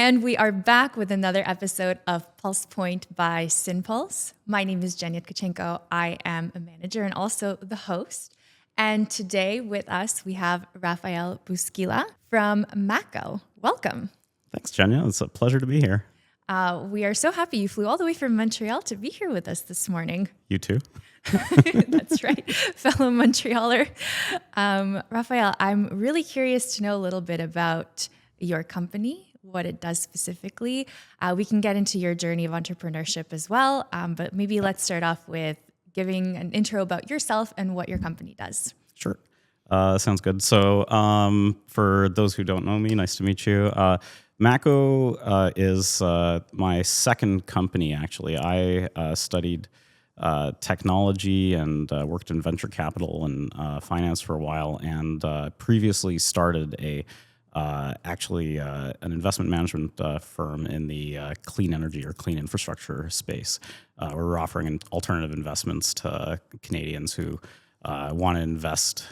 And we are back with another episode of PULSEPoint by Synpulse. My name is Jenya Tkachenko. I am a manager and also the host. And today with us, we have Raphael Bouskila from Mako. Welcome. Thanks, Jenya. It's a pleasure to be here. We are so happy you flew all the way from Montreal to be here with us this morning. You too. That's right, fellow Montrealer. Raphael, I'm really curious to know a little bit about your company, what it does specifically. We can get into your journey of entrepreneurship as well, but maybe let's start off with giving an intro about yourself and what your company does. Sure. Sounds good. So for those who don't know me, nice to meet you. Mako is my second company, actually. I studied technology and worked in venture capital and finance for a while, and previously started an investment management firm in the clean energy or clean infrastructure space. We're offering alternative investments to Canadians who want to invest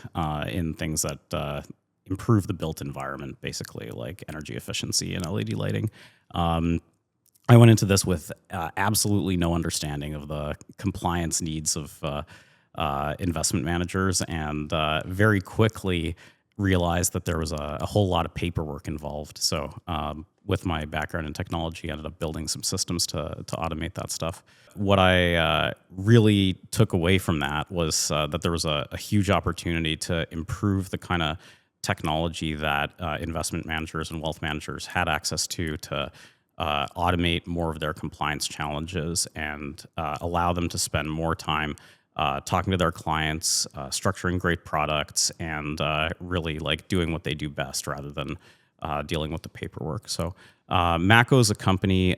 in things that improve the built environment, basically, like energy efficiency and LED lighting. I went into this with absolutely no understanding of the compliance needs of investment managers, and very quickly realized that there was a whole lot of paperwork involved. So with my background in technology, I ended up building some systems to automate that stuff. What I really took away from that was that there was a huge opportunity to improve the kind of technology that investment managers and wealth managers had access to automate more of their compliance challenges and allow them to spend more time talking to their clients, structuring great products, and really like doing what they do best rather than dealing with the paperwork. So Mako is a company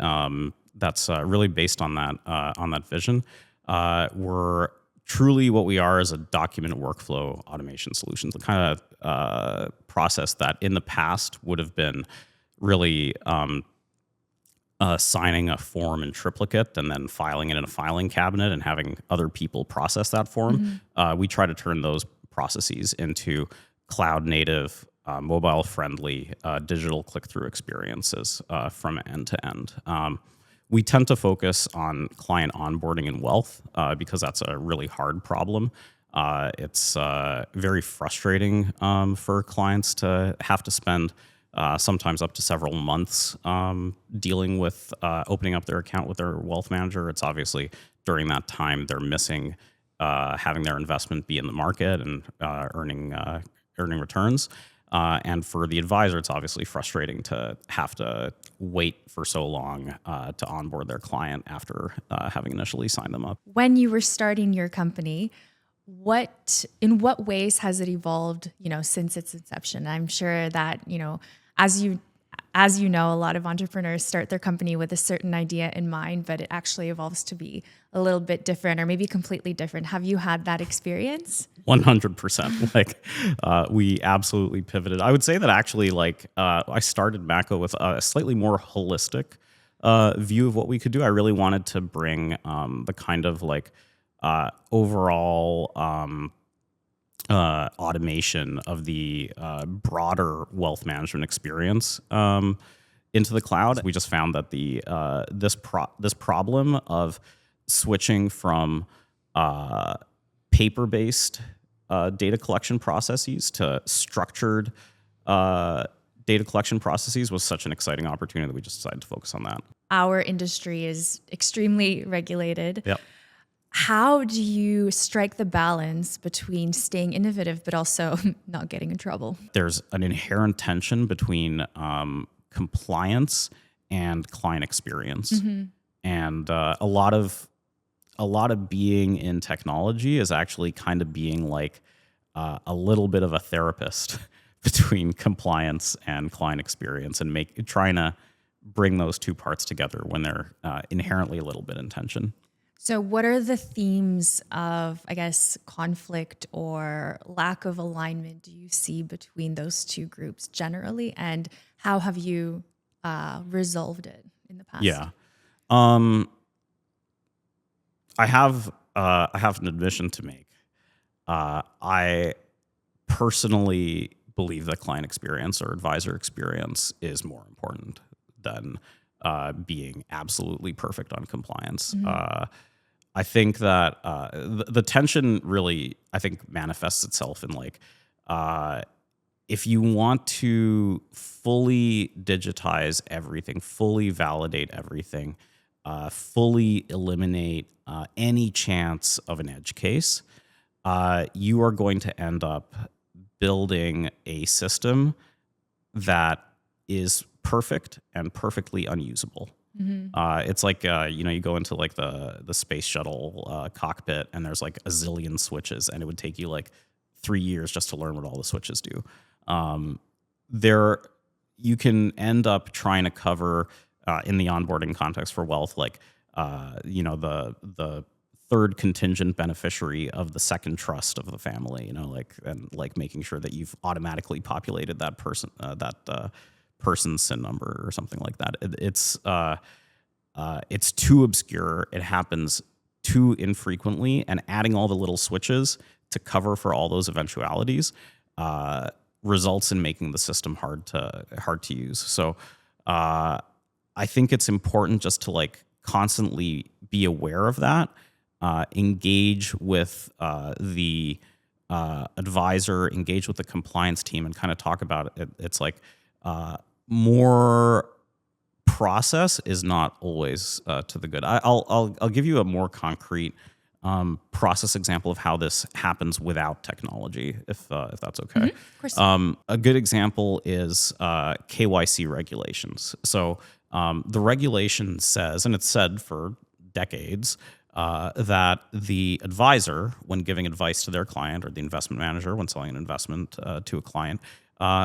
that's really based on that vision. We're truly what we are is a document workflow automation solution, the kind of process that in the past would have been really signing a form in triplicate and then filing it in a filing cabinet and having other people process that form. Mm-hmm. We try to turn those processes into cloud-native, mobile-friendly, digital click-through experiences from end to end. We tend to focus on client onboarding and wealth because that's a really hard problem. It's very frustrating for clients to have to spend sometimes up to several months dealing with opening up their account with their wealth manager. It's obviously during that time they're missing having their investment be in the market and earning returns. And for the advisor, it's obviously frustrating to have to wait for so long to onboard their client after having initially signed them up. When you were starting your company, in what ways has it evolved, since its inception? I'm sure that, as you know, a lot of entrepreneurs start their company with a certain idea in mind, but it actually evolves to be a little bit different or maybe completely different. Have you had that experience? 100%. We absolutely pivoted. I would say that actually, I started Mako with a slightly more holistic view of what we could do. I really wanted to bring the kind of overall automation of the broader wealth management experience into the cloud. We just found that this problem of switching from paper-based data collection processes to structured data collection processes was such an exciting opportunity that we just decided to focus on that. Our industry is extremely regulated. Yep. How do you strike the balance between staying innovative but also not getting in trouble? There's an inherent tension between compliance and client experience. Mm-hmm. And a lot of being in technology is actually kind of being like a little bit of a therapist between compliance and client experience, and trying to bring those two parts together when they're inherently a little bit in tension. So what are the themes of, I guess, conflict or lack of alignment do you see between those two groups generally, and how have you resolved it in the past? Yeah. I have an admission to make. I personally believe that client experience or advisor experience is more important than being absolutely perfect on compliance. I think that the tension really, I think, manifests itself in like, if you want to fully digitize everything, fully validate everything, fully eliminate any chance of an edge case, you are going to end up building a system that is perfect and perfectly unusable. It's like you go into like the space shuttle cockpit, and there's like a zillion switches, and it would take you like 3 years just to learn what all the switches do. There, you can end up trying to cover in the onboarding context for wealth, like the third contingent beneficiary of the second trust of the family, like making sure that you've automatically populated that person's SIN number or something like that. It's too obscure. It happens too infrequently, and adding all the little switches to cover for all those eventualities results in making the system hard to use. So I think it's important just to like constantly be aware of that, engage with the advisor, engage with the compliance team, and kind of talk about it. It's like more process is not always to the good. I'll give you a more concrete process example of how this happens without technology, if that's okay. Of course. A good example is KYC regulations. So the regulation says, and it's said for decades, that the advisor, when giving advice to their client, or the investment manager when selling an investment to a client,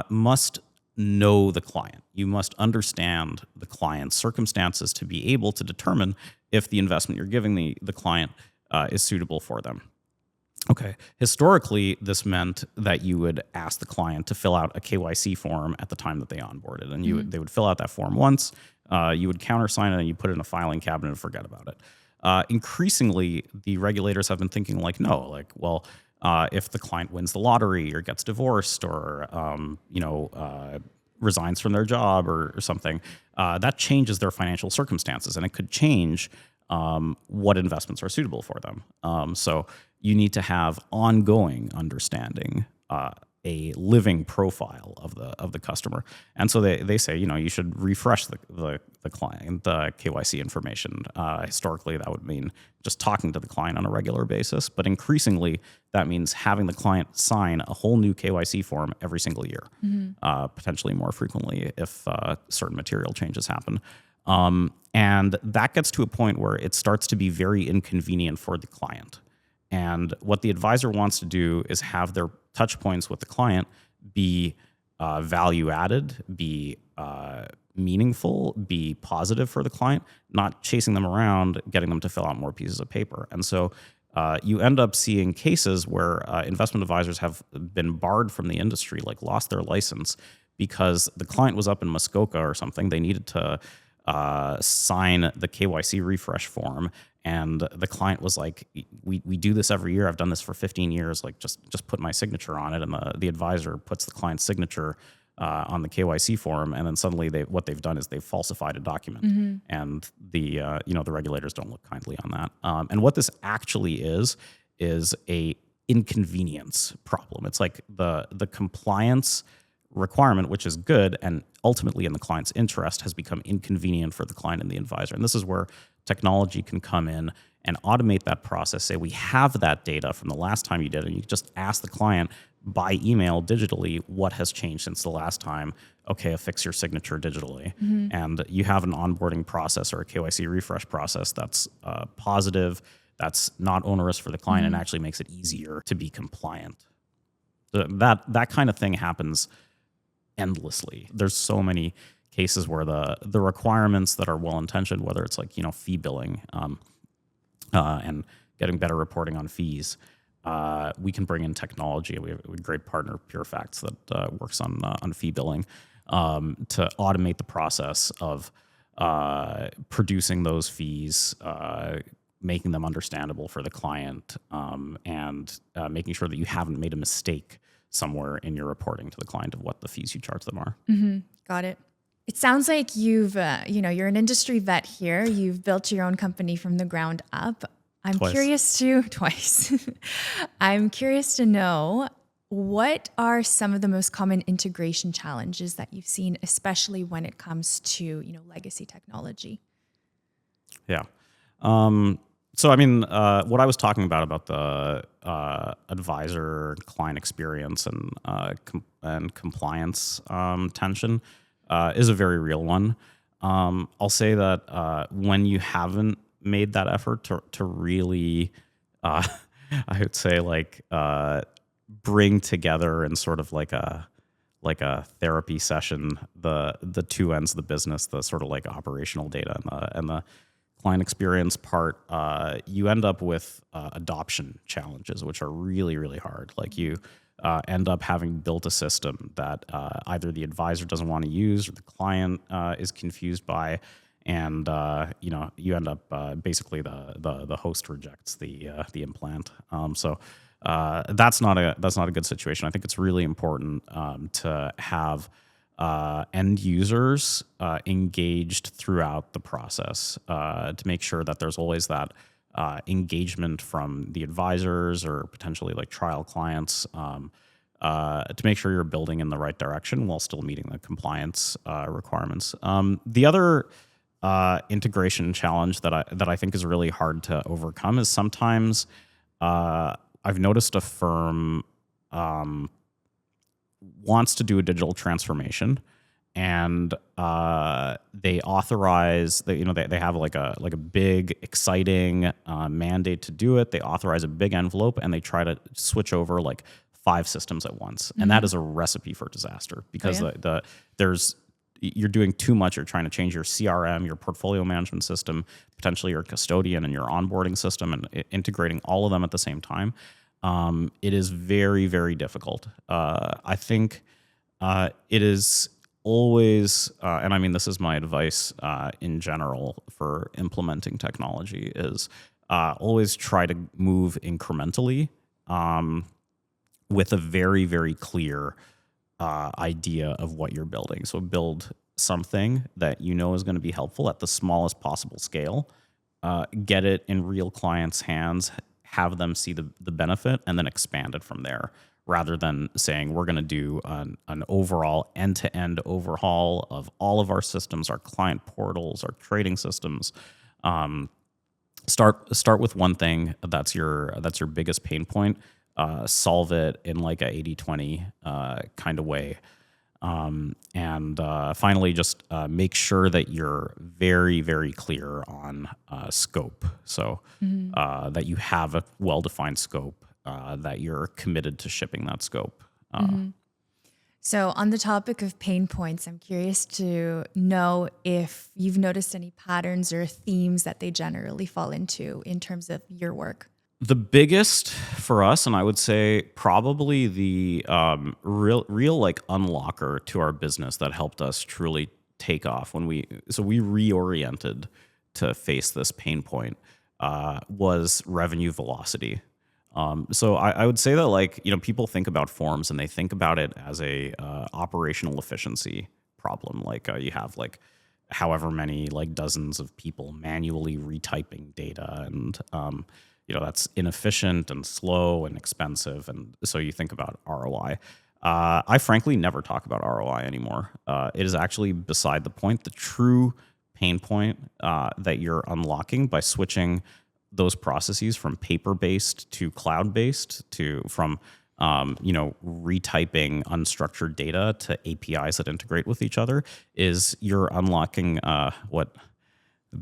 must know the client. You must understand the client's circumstances to be able to determine if the investment you're giving the client is suitable for them. Okay. Historically, this meant that you would ask the client to fill out a KYC form at the time that they onboarded, and they would fill out that form once. You would countersign it, and you put it in a filing cabinet and forget about it. Increasingly, the regulators have been thinking like, no, like, well, if the client wins the lottery or gets divorced or resigns from their job or something, that changes their financial circumstances, and it could change what investments are suitable for them. So you need to have ongoing understanding, a living profile of the customer. And so they say, you should refresh the client, the KYC information. Historically, that would mean just talking to the client on a regular basis. But increasingly, that means having the client sign a whole new KYC form every single year, potentially more frequently if certain material changes happen. And that gets to a point where it starts to be very inconvenient for the client. And what the advisor wants to do is have their touch points with the client be value added, be meaningful, be positive for the client, not chasing them around, getting them to fill out more pieces of paper. And so you end up seeing cases where investment advisors have been barred from the industry, like lost their license, because the client was up in Muskoka or something. They needed to sign the KYC refresh form, and the client was like, we do this every year. I've done this for 15 years. Like, just put my signature on it. And the advisor puts the client's signature on the KYC form, and then suddenly what they've done is they've falsified a document, and the regulators don't look kindly on that. And what this actually is a inconvenience problem. It's like the compliance requirement, which is good and ultimately in the client's interest, has become inconvenient for the client and the advisor. And this is where technology can come in and automate that process. Say, we have that data from the last time you did it, and you just ask the client by email digitally what has changed since the last time. Okay, affix your signature digitally. And you have an onboarding process or a KYC refresh process that's positive, that's not onerous for the client, and actually makes it easier to be compliant. That kind of thing happens endlessly. There's so many cases where the requirements that are well-intentioned, whether it's like, fee billing and getting better reporting on fees, we can bring in technology. We have a great partner, PureFacts, that works on fee billing to automate the process of producing those fees, making them understandable for the client, and making sure that you haven't made a mistake somewhere in your reporting to the client of what the fees you charge them are. Got it. It sounds like you're an industry vet here. You've built your own company from the ground up. I'm Twice. curious to twice. I'm curious to know, what are some of the most common integration challenges that you've seen, especially when it comes to, legacy technology? Yeah. So, I mean, what I was talking about the advisor client experience and compliance tension is a very real one. I'll say that when you haven't made that effort to really, I would say, bring together in sort of like a therapy session the two ends of the business, the sort of like operational data and the client experience part, you end up with adoption challenges, which are really, really hard. Like you end up having built a system that either the advisor doesn't want to use or the client is confused by, and you end up basically the host rejects the implant. So that's not a good situation. I think it's really important to have end users engaged throughout the process to make sure that there's always that engagement from the advisors or potentially like trial clients to make sure you're building in the right direction while still meeting the compliance requirements. The other integration challenge that I think is really hard to overcome is sometimes I've noticed a firm wants to do a digital transformation, and they authorize they have like a big exciting mandate to do it. They authorize a big envelope and they try to switch over like 5 systems at once, and that is a recipe for disaster because you're doing too much. You're trying to change your CRM, your portfolio management system, potentially your custodian and your onboarding system, and integrating all of them at the same time. It is very, very difficult. I think it is always, and I mean, this is my advice in general for implementing technology, is always try to move incrementally with a very, very clear idea of what you're building. So build something that you know is going to be helpful at the smallest possible scale, get it in real clients' hands, have them see the benefit, and then expand it from there, rather than saying we're going to do an overall end-to-end overhaul of all of our systems, our client portals, our trading systems. Start with one thing that's your biggest pain point. Solve it in like a 80-20 kind of way. And finally, just make sure that you're very, very clear on scope. So that you have a well-defined scope, that you're committed to shipping that scope. So on the topic of pain points, I'm curious to know if you've noticed any patterns or themes that they generally fall into in terms of your work. The biggest for us, and I would say probably the real like unlocker to our business that helped us truly take off when we reoriented to face this pain point was revenue velocity. So I would say that people think about forms and they think about it as a operational efficiency problem. Like you have like however many like dozens of people manually retyping data, and that's inefficient and slow and expensive. And so you think about ROI. I frankly never talk about ROI anymore. It is actually beside the point. The true pain point that you're unlocking by switching those processes from paper-based to cloud-based, from retyping unstructured data to APIs that integrate with each other, is you're unlocking what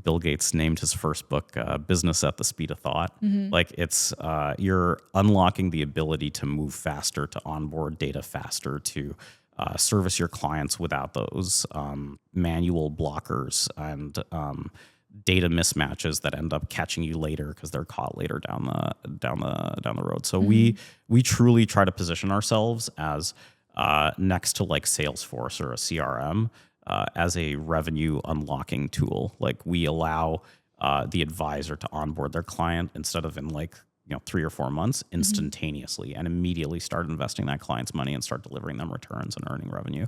Bill Gates named his first book, Business at the Speed of Thought. Like it's you're unlocking the ability to move faster, to onboard data faster, to service your clients without those manual blockers and data mismatches that end up catching you later because they're caught later down the road. So we truly try to position ourselves as next to like Salesforce or a CRM as a revenue unlocking tool. Like we allow the advisor to onboard their client instead of in 3 or 4 months instantaneously, and immediately start investing that client's money and start delivering them returns and earning revenue.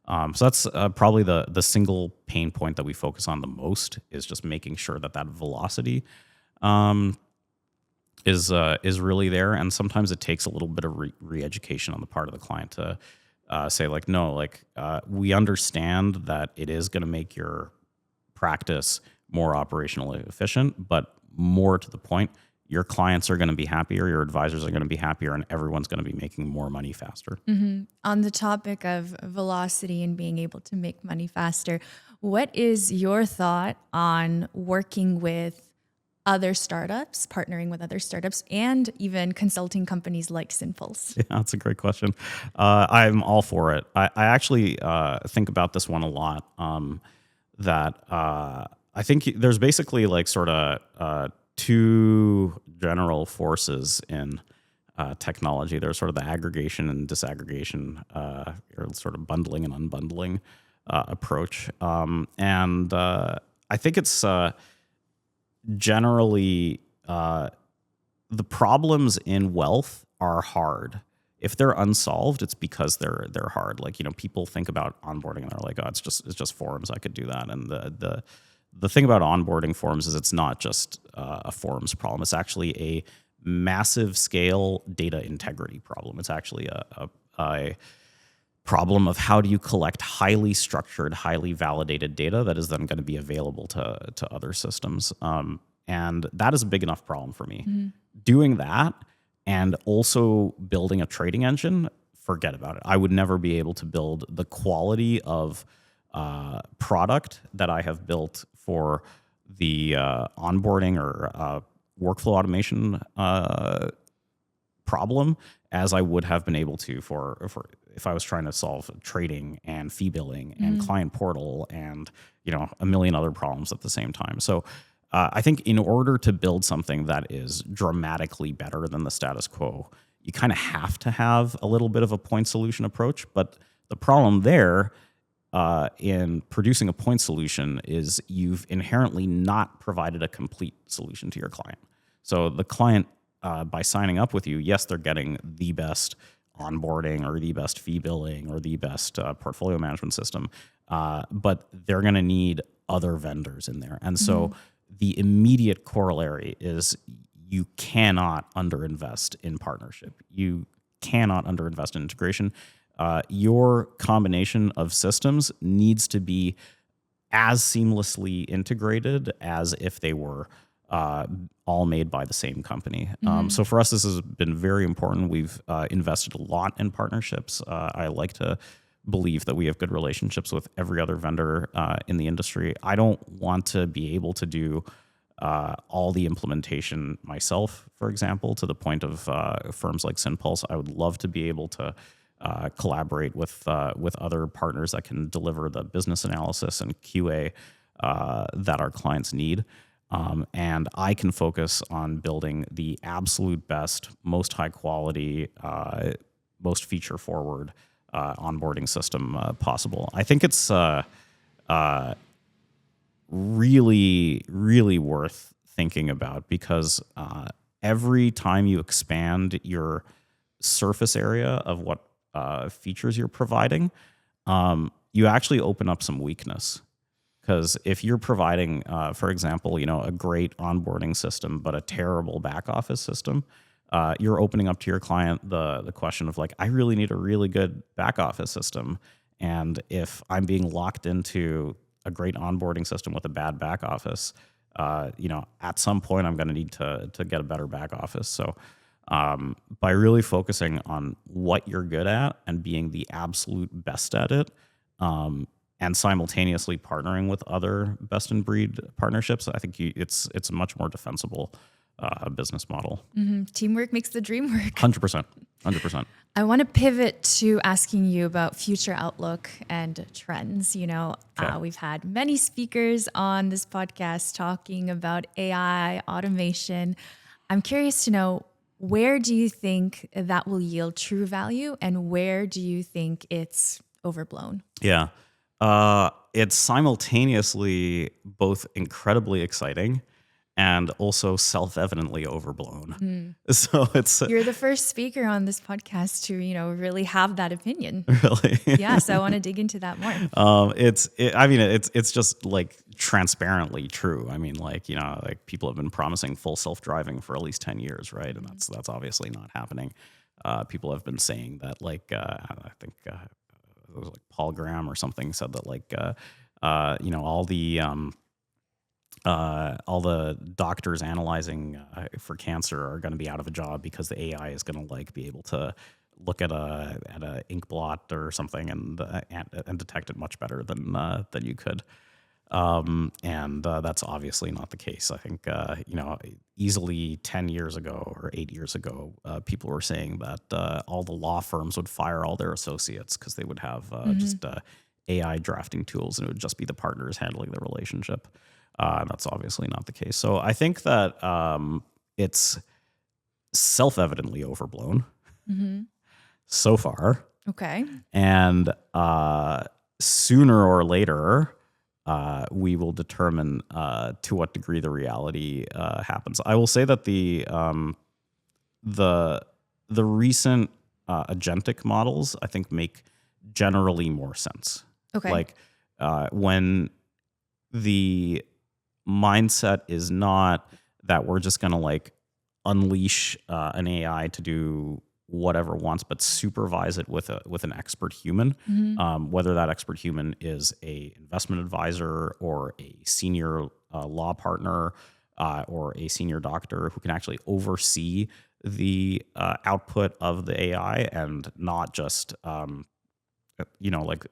So that's probably the single pain point that we focus on the most, is just making sure that velocity um, is really there. And sometimes it takes a little bit of re-education on the part of the client to say like, no, like we understand that it is going to make your practice more operationally efficient, but more to the point, your clients are going to be happier, your advisors are going to be happier, and everyone's going to be making more money faster. On the topic of velocity and being able to make money faster, what is your thought on working with other startups, partnering with other startups, and even consulting companies like Synpulse? Yeah, that's a great question. I'm all for it. I actually think about this one a lot. I think there's basically like sort of two general forces in technology. There's sort of the aggregation and disaggregation, or sort of bundling and unbundling approach. And I think it's generally the problems in wealth are hard. If they're unsolved, it's because they're hard. Like, people think about onboarding and they're like, oh, it's just forms. I could do that. And the thing about onboarding forms is it's not just a forms problem. It's actually a massive scale data integrity problem. It's actually a problem of how do you collect highly structured, highly validated data that is then going to be available to other systems. And that is a big enough problem for me. Doing that and also building a trading engine, forget about it. I would never be able to build the quality of product that I have built for the onboarding or workflow automation problem as I would have been able to for if I was trying to solve trading and fee billing and client portal and a million other problems at the same time. So I think in order to build something that is dramatically better than the status quo, you kind of have to have a little bit of a point solution approach. But the problem there in producing a point solution is you've inherently not provided a complete solution to your client. So the client, by signing up with you, yes, they're getting the best onboarding or the best fee billing or the best portfolio management system, but they're going to need other vendors in there. And so the immediate corollary is you cannot underinvest in partnership. You cannot underinvest in integration. Your combination of systems needs to be as seamlessly integrated as if they were all made by the same company. So for us, this has been very important. We've invested a lot in partnerships. I like to believe that we have good relationships with every other vendor in the industry. I don't want to be able to do all the implementation myself, for example, to the point of firms like Synpulse. I would love to be able to collaborate with other partners that can deliver the business analysis and QA that our clients need. And I can focus on building the absolute best, most high quality, most feature forward onboarding system possible. I think it's really, really worth thinking about because every time you expand your surface area of what features you're providing, you actually open up some weakness. Because if you're providing, for example, a great onboarding system but a terrible back office system, you're opening up to your client the question of like, I really need a really good back office system, and if I'm being locked into a great onboarding system with a bad back office, at some point I'm going to need to get a better back office. So by really focusing on what you're good at and being the absolute best at it, and simultaneously partnering with other best-in-breed partnerships, I think it's a much more defensible business model. Teamwork makes the dream work. 100%. 100%. I want to pivot to asking you about future outlook and trends. We've had many speakers on this podcast talking about AI, automation. I'm curious to know, where do you think that will yield true value, and where do you think it's overblown? Yeah. It's simultaneously both incredibly exciting and also self-evidently overblown. So it's You're the first speaker on this podcast to, really have that opinion. really, Yeah, so I want to dig into that more. it's just like transparently true. I mean, like, like people have been promising full self-driving for at least 10 years, right? And that's obviously not happening. People have been saying that, like, I think it was like Paul Graham or something said that, like, all the doctors analyzing for cancer are going to be out of a job because the AI is going to, like, be able to look at a ink blot or something and detect it much better than you could. And that's obviously not the case. I think easily 10 years ago or 8 years ago, people were saying that all the law firms would fire all their associates because they would have just AI drafting tools, and it would just be the partners handling the relationship. That's obviously not the case. So I think that it's self-evidently overblown so far. Okay. And sooner or later, we will determine to what degree the reality happens. I will say that the recent agentic models, I think, make generally more sense. Okay. Like when the mindset is not that we're just going to, like, unleash an AI to do whatever it wants, but supervise it with an expert human, whether that expert human is a investment advisor or a senior law partner or a senior doctor who can actually oversee the output of the AI, and not just like,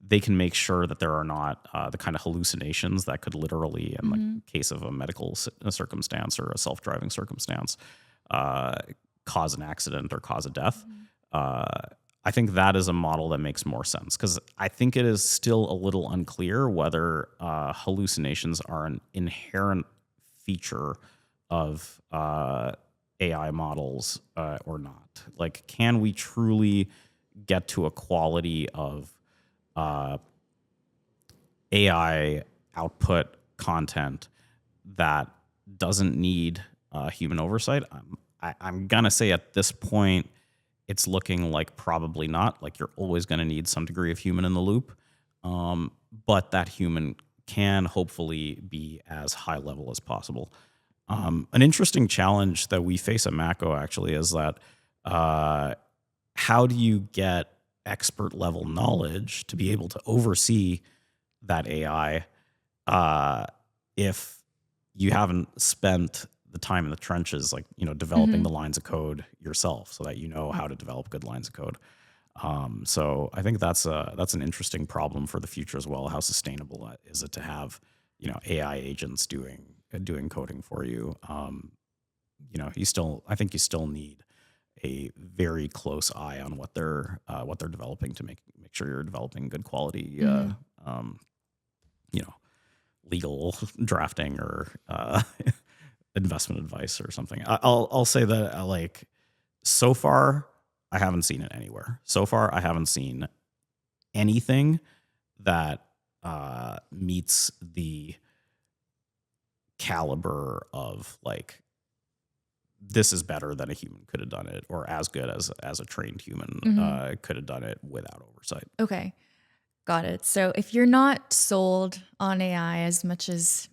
they can make sure that there are not the kind of hallucinations that could literally, in the case of a medical circumstance or a self-driving circumstance, cause an accident or cause a death. I think that is a model that makes more sense, because I think it is still a little unclear whether hallucinations are an inherent feature of AI models or not. Like, can we truly get to a quality of AI output content that doesn't need human oversight? I'm gonna say at this point, it's looking like probably not. Like, you're always going to need some degree of human in the loop, but that human can hopefully be as high level as possible. An interesting challenge that we face at Mako actually is that how do you get expert level knowledge to be able to oversee that AI if you haven't spent the time in the trenches, like, developing the lines of code yourself, so that you know how to develop good lines of code. So I think that's an interesting problem for the future as well. How sustainable is it to have, AI agents doing coding for you? I think you still need a very close eye on what they're developing to make sure you're developing good quality, legal drafting or investment advice or something. I'll say that like, so far I haven't seen it anywhere. So far I haven't seen anything that meets the caliber of, like, this is better than a human could have done it, or as good as a trained human could have done it without oversight. Okay. Got it. So if you're not sold on AI as much as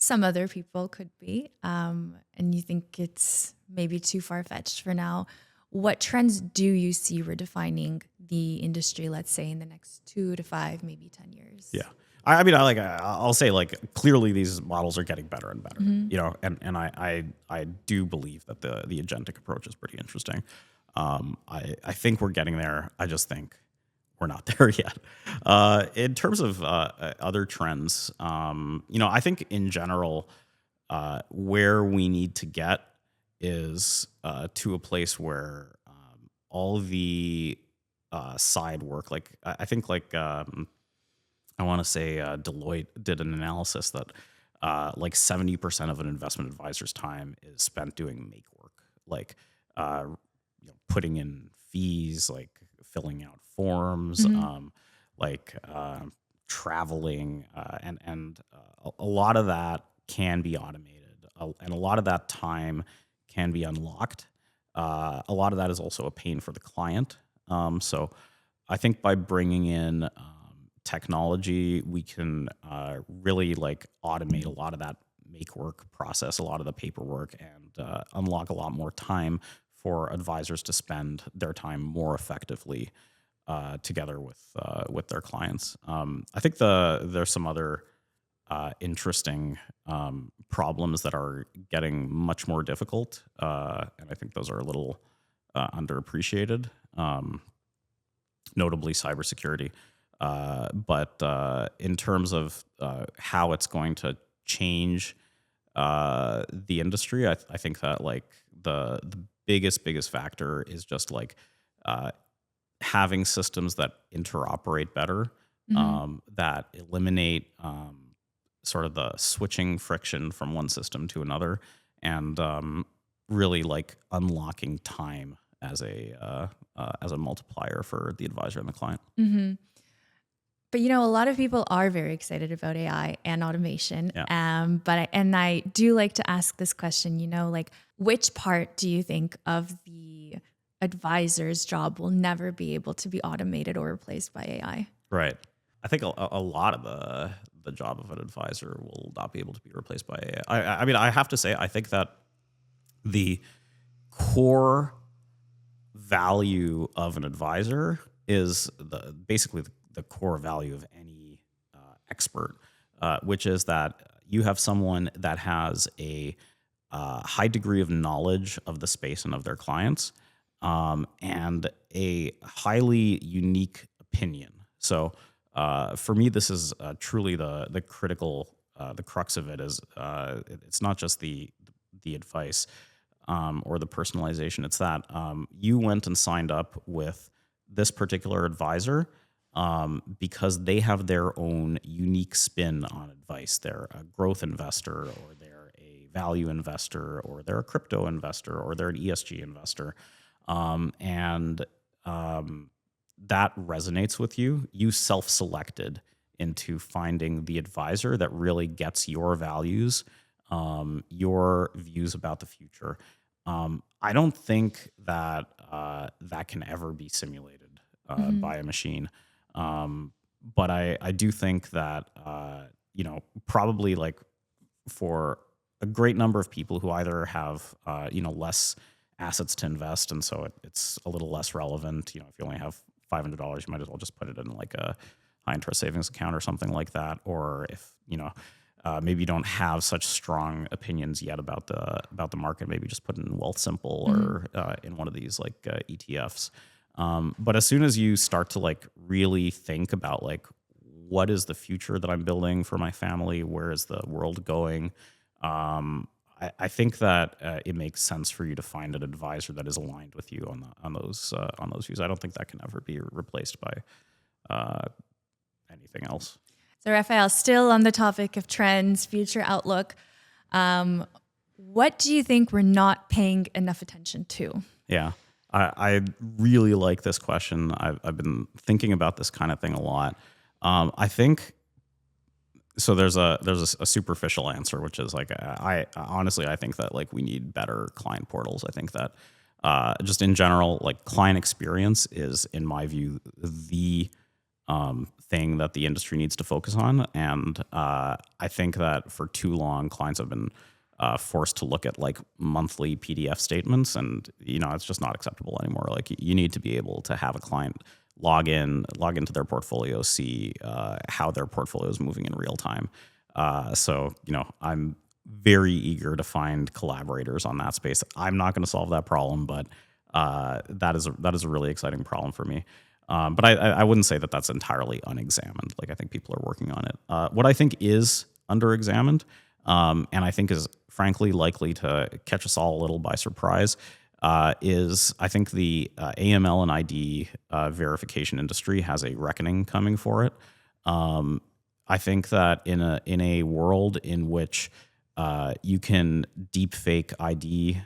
some other people could be, and you think it's maybe too far-fetched for now, what trends do you see redefining the industry, let's say in the next 2 to 5, maybe 10 years? Yeah. I mean, I'll say, like, clearly these models are getting better and better, and I do believe that the agentic approach is pretty interesting. I think we're getting there. I just think we're not there yet. In terms of other trends, I think in general, where we need to get is to a place where all the side work, like, I think, like, I want to say Deloitte did an analysis that like 70% of an investment advisor's time is spent doing make work, like putting in fees, like filling out forms, like traveling, and a lot of that can be automated. and a lot of that time can be unlocked. A lot of that is also a pain for the client. So I think by bringing in technology, we can really like automate a lot of that make work process, a lot of the paperwork, and unlock a lot more time for advisors to spend their time more effectively together with their clients. I think there's some other interesting problems that are getting much more difficult, and I think those are a little underappreciated, notably cybersecurity. But in terms of how it's going to change the industry, I think that like the biggest factor is just like having systems that interoperate better, that eliminate sort of the switching friction from one system to another, and really like unlocking time as a multiplier for the advisor and the client. But a lot of people are very excited about AI and automation. Yeah. I do like to ask this question, like which part do you think of the advisor's job will never be able to be automated or replaced by AI? Right. I think a lot of the job of an advisor will not be able to be replaced by AI. I mean, I have to say, I think that the core value of an advisor is basically the core value of any expert, which is that you have someone that has a high degree of knowledge of the space and of their clients, and a highly unique opinion. So for me, this is truly the critical, the crux of it is it's not just the advice or the personalization. It's that you went and signed up with this particular advisor because they have their own unique spin on advice. They're a growth investor, or they're a value investor, or they're a crypto investor, or they're an ESG investor. And that resonates with you. You self-selected into finding the advisor that really gets your values, your views about the future. I don't think that that can ever be simulated by a machine. But I do think that, probably like for a great number of people who either have, less assets to invest, and so it's a little less relevant. If you only have $500, you might as well just put it in like a high interest savings account or something like that. Or if, maybe you don't have such strong opinions yet about the market, maybe just put it in Wealthsimple or in one of these like ETFs. But as soon as you start to like really think about like, what is the future that I'm building for my family? Where is the world going? I think that it makes sense for you to find an advisor that is aligned with you on those views. I don't think that can ever be replaced by anything else. So Raphael, still on the topic of trends, future outlook, what do you think we're not paying enough attention to? Yeah, I really like this question. I've been thinking about this kind of thing a lot. I think so. There's a superficial answer, which is like I honestly think that like we need better client portals. I think that just in general, like client experience is, in my view, the thing that the industry needs to focus on. And I think that for too long, clients have been forced to look at like monthly PDF statements, and it's just not acceptable anymore. Like you need to be able to have a client log into their portfolio, see how their portfolio is moving in real time. So I'm very eager to find collaborators on that space. I'm not going to solve that problem, but that is a really exciting problem for me. But I wouldn't say that that's entirely unexamined. Like I think people are working on it. What I think is under-examined, and I think is frankly likely to catch us all a little by surprise, is I think the AML and ID verification industry has a reckoning coming for it. I think that in a world in which you can deepfake ID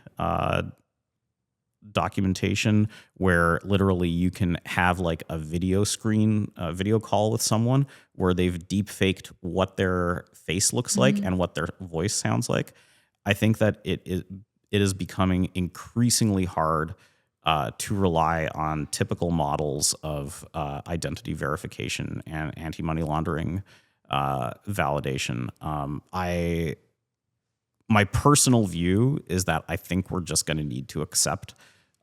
documentation, where literally you can have like a video call with someone where they've deep faked what their face looks like and what their voice sounds like. I think that it is becoming increasingly hard to rely on typical models of identity verification and anti-money laundering validation. My personal view is that I think we're just going to need to accept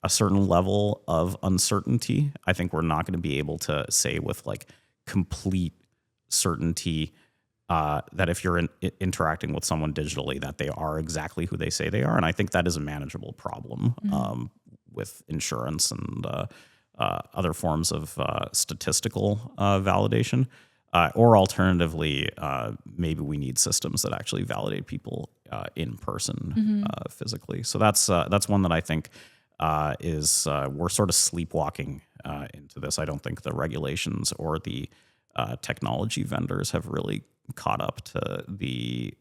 a certain level of uncertainty. I think we're not going to be able to say with like complete certainty that if you're interacting with someone digitally, that they are exactly who they say they are. And I think that is a manageable problem with insurance and other forms of statistical validation. Or alternatively, maybe we need systems that actually validate people in person physically. So that's one that I think is we're sort of sleepwalking into this. I don't think the regulations or the technology vendors have really caught up to the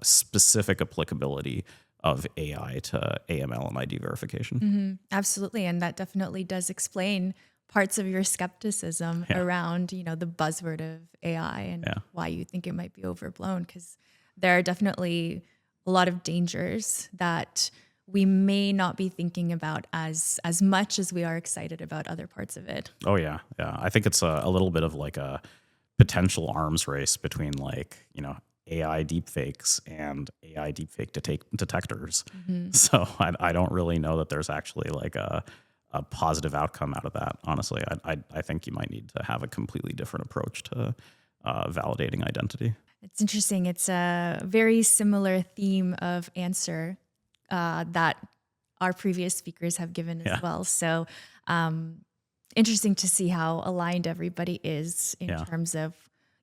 specific applicability of AI to AML and ID verification. Absolutely. And that definitely does explain parts of your skepticism around, the buzzword of AI and why you think it might be overblown, because there are definitely a lot of dangers that we may not be thinking about as much as we are excited about other parts of it. Oh yeah. Yeah. I think it's a little bit of like a potential arms race between AI deepfakes and AI deepfake detectors. So I don't really know that there's actually like a positive outcome out of that. Honestly, I think you might need to have a completely different approach to validating identity. It's interesting. It's a very similar theme of answer that our previous speakers have given as well. So interesting to see how aligned everybody is in terms of,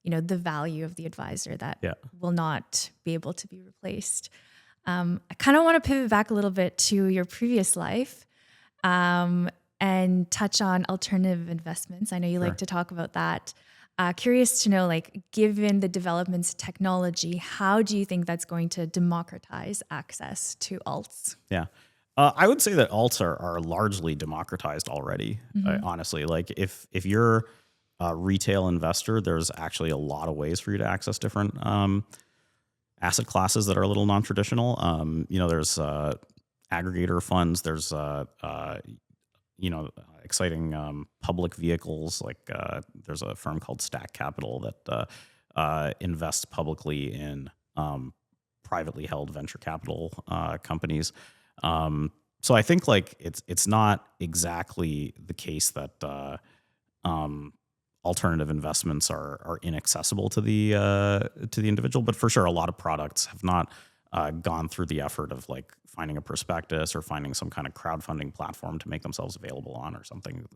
the value of the advisor that will not be able to be replaced. I kind of want to pivot back a little bit to your previous life and touch on alternative investments. I know you like to talk about that. Curious to know, given the developments of technology, how do you think that's going to democratize access to alts? Yeah. I would say that alts are largely democratized already, honestly. Like if you're a retail investor, there's actually a lot of ways for you to access different asset classes that are a little non-traditional. There's aggregator funds, there's exciting public vehicles. There's a firm called Stack Capital that invests publicly in privately held venture capital companies. So I think it's not exactly the case that alternative investments are inaccessible to the individual, but for sure a lot of products have not gone through the effort of finding a prospectus or finding some kind of crowdfunding platform to make themselves available on or something.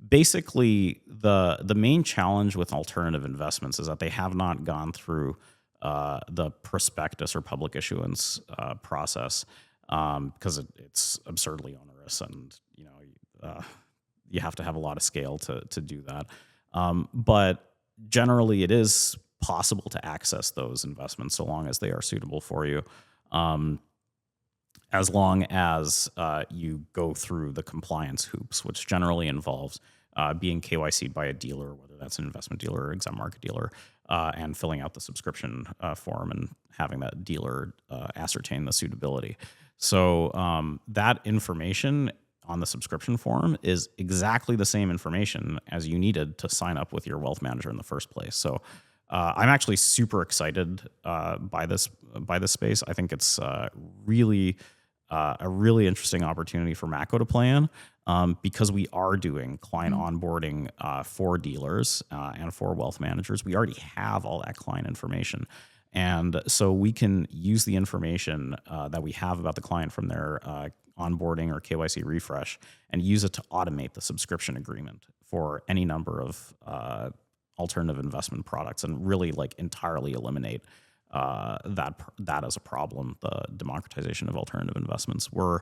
Basically, the main challenge with alternative investments is that they have not gone through the prospectus or public issuance process because it's absurdly onerous, and you have to have a lot of scale to do that. But generally, it is possible to access those investments so long as they are suitable for you, as long as you go through the compliance hoops, which generally involves being KYC'd by a dealer, whether that's an investment dealer or exempt market dealer, and filling out the subscription form and having that dealer ascertain the suitability. So that information on the subscription form is exactly the same information as you needed to sign up with your wealth manager in the first place. So I'm actually super excited by this space. I think it's really a really interesting opportunity for Mako to play in because we are doing client onboarding for dealers and for wealth managers. We already have all that client information. And so we can use the information that we have about the client from their onboarding or KYC refresh and use it to automate the subscription agreement for any number of alternative investment products and really entirely eliminate that as a problem, the democratization of alternative investments. We're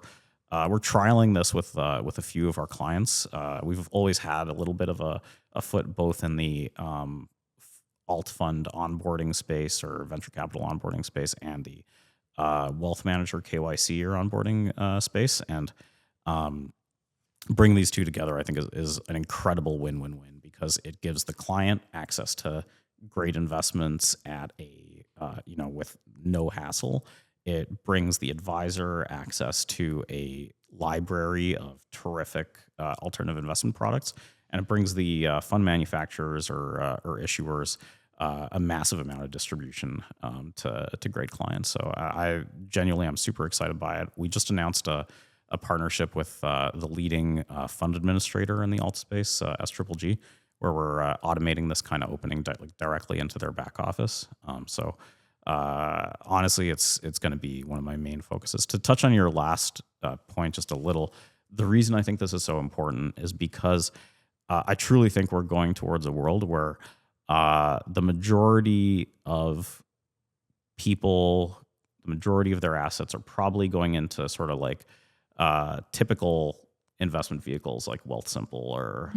trialing this with a few of our clients. We've always had a little bit of a foot both in the alt fund onboarding space or venture capital onboarding space and the wealth manager KYC or onboarding space. And bring these two together, I think, is an incredible win-win-win because it gives the client access to great investments at a with no hassle, It brings the advisor access to a library of terrific alternative investment products, and it brings the fund manufacturers or issuers a massive amount of distribution to great clients. So I genuinely am super excited by it. We just announced a partnership with the leading fund administrator in the alt space, SGGG, where we're automating this kind of opening directly into their back office. Honestly, it's going to be one of my main focuses. To touch on your last point just a little, the reason I think this is so important is because I truly think we're going towards a world where the majority of people, the majority of their assets are probably going into sort of like typical investment vehicles like Wealthsimple or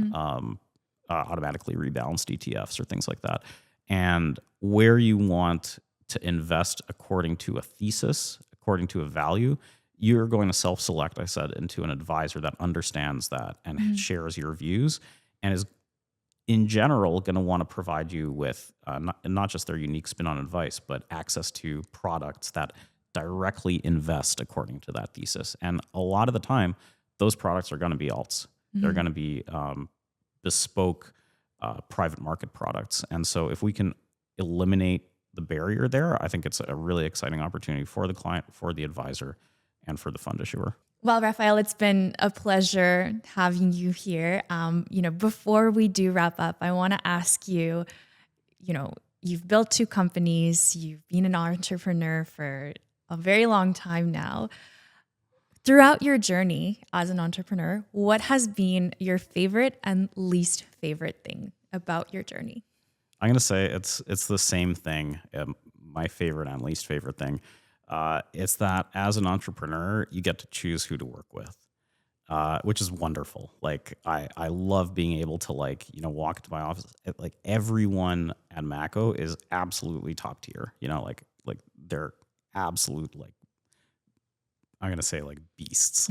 automatically rebalanced ETFs or things like that. And where you want to invest according to a thesis, according to a value, you're going to self-select, I said, into an advisor that understands that and shares your views and is in general going to want to provide you with not just their unique spin on advice, but access to products that directly invest according to that thesis. And a lot of the time, those products are going to be alts. They're going to be bespoke private market products. And so if we can eliminate the barrier there, I think it's a really exciting opportunity for the client, for the advisor, and for the fund issuer. Well, Raphael, it's been a pleasure having you here. Before we do wrap up, I want to ask you, you've built 2 companies, you've been an entrepreneur for a very long time now. Throughout your journey as an entrepreneur, what has been your favorite and least favorite thing about your journey? I'm going to say it's the same thing. My favorite and least favorite thing. It's that as an entrepreneur, you get to choose who to work with, which is wonderful. Like I love being able to walk into my office. Like everyone at Mako is absolutely top tier. Like they're absolute I'm gonna say beasts.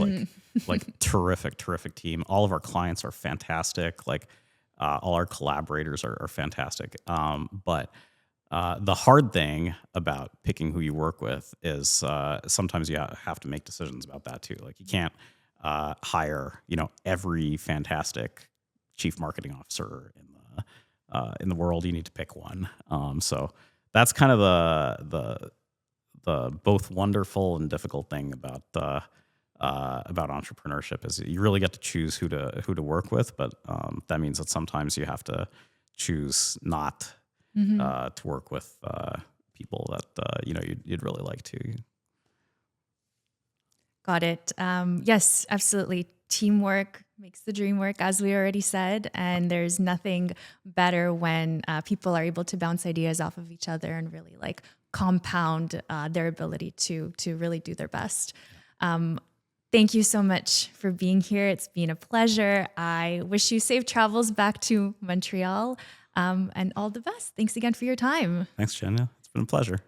Like terrific team. All of our clients are fantastic. All our collaborators are fantastic. But the hard thing about picking who you work with is sometimes you have to make decisions about that too. Like you can't hire every fantastic chief marketing officer in the world. You need to pick one. So that's kind of the both wonderful and difficult thing about entrepreneurship is you really get to choose who to work with, but that means that sometimes you have to choose not to work with people that you'd really like to. Got it. Yes, absolutely. Teamwork makes the dream work, as we already said, and there's nothing better when people are able to bounce ideas off of each other and really compound their ability to really do their best. Thank you so much for being here. It's been a pleasure. I wish you safe travels back to Montreal and all the best. Thanks again for your time. Thanks, Jenya. It's been a pleasure.